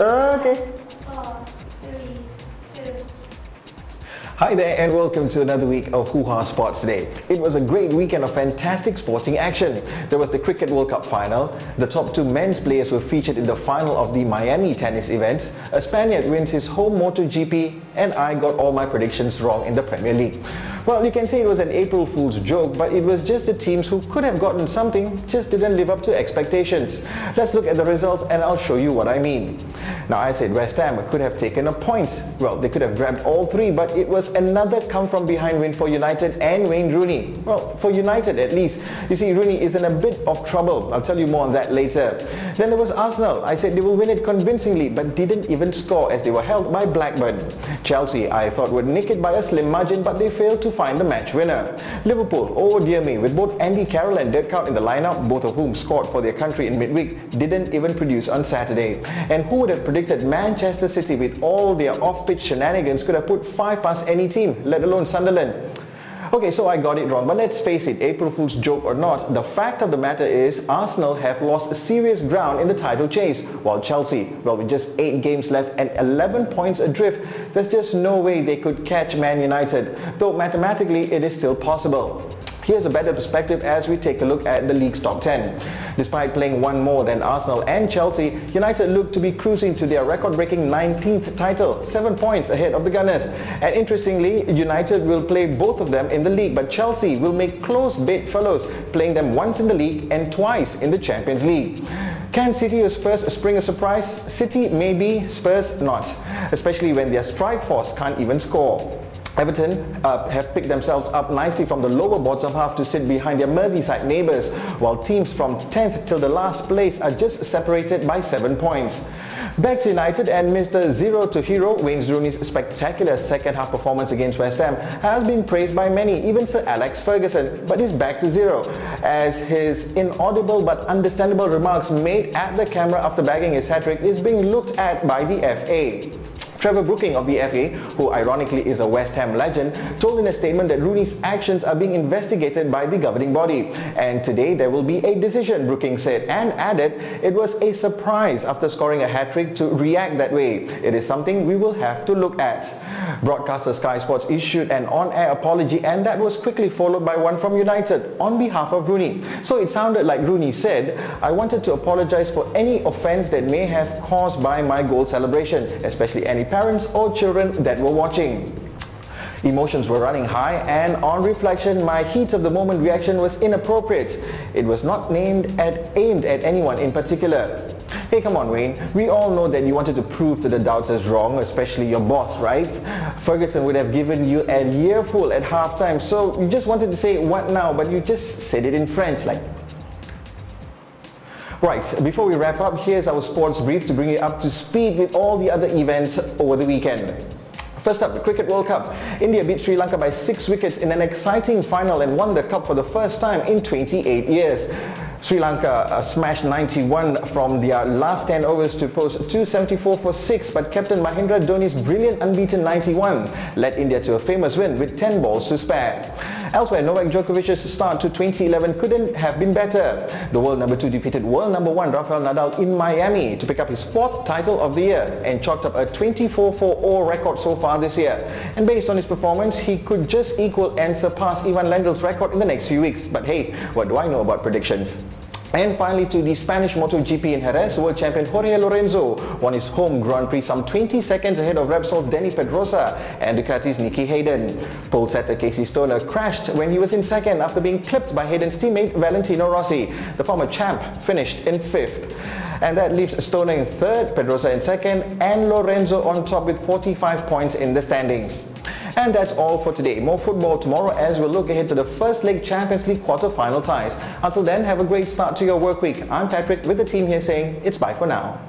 Okay. 4, 3, 2. Hi there and welcome to another week of Hoo-Ha Sports Day. It was a great weekend of fantastic sporting action. There was the Cricket World Cup final. The top two men's players were featured in the final of the Miami tennis event. A Spaniard wins his home MotoGP, and I got all my predictions wrong in the Premier League. Well, you can say it was an April Fool's joke, but it was just the teams who could have gotten something just didn't live up to expectations. Let's look at the results and I'll show you what I mean. Now, I said West Ham could have taken a point. Well, they could have grabbed all three, but it was another come-from-behind win for United and Wayne Rooney. Well, for United at least. You see, Rooney is in a bit of trouble. I'll tell you more on that later. Then there was Arsenal. I said they will win it convincingly, but didn't even score as they were held by Blackburn. Chelsea, I thought would nick it by a slim margin, but they failed to find the match winner. Liverpool, oh dear me, with both Andy Carroll and Dirk Kuyt in the lineup, both of whom scored for their country in midweek, didn't even produce on Saturday. And who would have predicted Manchester City, with all their off-pitch shenanigans, could have put 5 past any team, let alone Sunderland? Okay, so I got it wrong, but let's face it, April Fool's joke or not, the fact of the matter is Arsenal have lost serious ground in the title chase, while Chelsea, well, with just 8 games left and 11 points adrift, there's just no way they could catch Man United, though mathematically it is still possible. Here's a better perspective as we take a look at the league's top 10. Despite playing one more than Arsenal and Chelsea, United look to be cruising to their record-breaking 19th title, 7 points ahead of the Gunners. And interestingly, United will play both of them in the league, but Chelsea will make close bedfellows, playing them once in the league and twice in the Champions League. Can City or Spurs spring a surprise? City maybe, Spurs not, especially when their strike force can't even score. Everton have picked themselves up nicely from the lower bottom half to sit behind their Merseyside neighbours, while teams from 10th till the last place are just separated by 7 points. Back to United, and Mr. Zero to Hero, Wayne Rooney's spectacular second half performance against West Ham has been praised by many, even Sir Alex Ferguson, but he's back to zero, as his inaudible but understandable remarks made at the camera after bagging his hat-trick is being looked at by the FA. Trevor Brooking of the FA, who ironically is a West Ham legend, told in a statement that Rooney's actions are being investigated by the governing body. And today there will be a decision, Brooking said, and added it was a surprise after scoring a hat-trick to react that way. It is something we will have to look at. Broadcaster Sky Sports issued an on-air apology, and that was quickly followed by one from United on behalf of Rooney. So it sounded like Rooney said, "I wanted to apologize for any offense that may have caused by my goal celebration, especially any parents or children that were watching. Emotions were running high, and on reflection, my heat of the moment reaction was inappropriate. It was not aimed at anyone in particular." Hey, come on, Wayne. We all know that you wanted to prove to the doubters wrong, especially your boss, right? Ferguson would have given you a earful at halftime, so you just wanted to say what now, but you just said it in French, like. Right, before we wrap up, here's our sports brief to bring you up to speed with all the other events over the weekend. First up, the Cricket World Cup. India beat Sri Lanka by 6 wickets in an exciting final and won the cup for the first time in 28 years. Sri Lanka smashed 91 from their last 10 overs to post 274 for 6, but Captain Mahendra Dhoni's brilliant unbeaten 91 led India to a famous win with 10 balls to spare. Elsewhere, Novak Djokovic's start to 2011 couldn't have been better. The world number 2 defeated world number 1 Rafael Nadal in Miami to pick up his 4th title of the year and chalked up a 24-4-0 record so far this year. And based on his performance, he could just equal and surpass Ivan Lendl's record in the next few weeks. But hey, what do I know about predictions? And finally, to the Spanish MotoGP in Jerez, world champion Jorge Lorenzo won his home Grand Prix some 20 seconds ahead of Repsol's Dani Pedrosa and Ducati's Nicky Hayden. Pole setter Casey Stoner crashed when he was in second after being clipped by Hayden's teammate Valentino Rossi. The former champ finished in 5th. And that leaves Stoner in 3rd, Pedrosa in 2nd, and Lorenzo on top with 45 points in the standings. And that's all for today. More football tomorrow as we'll look ahead to the first leg Champions League quarter-final ties. Until then, have a great start to your work week. I'm Patrick with the team here saying it's bye for now.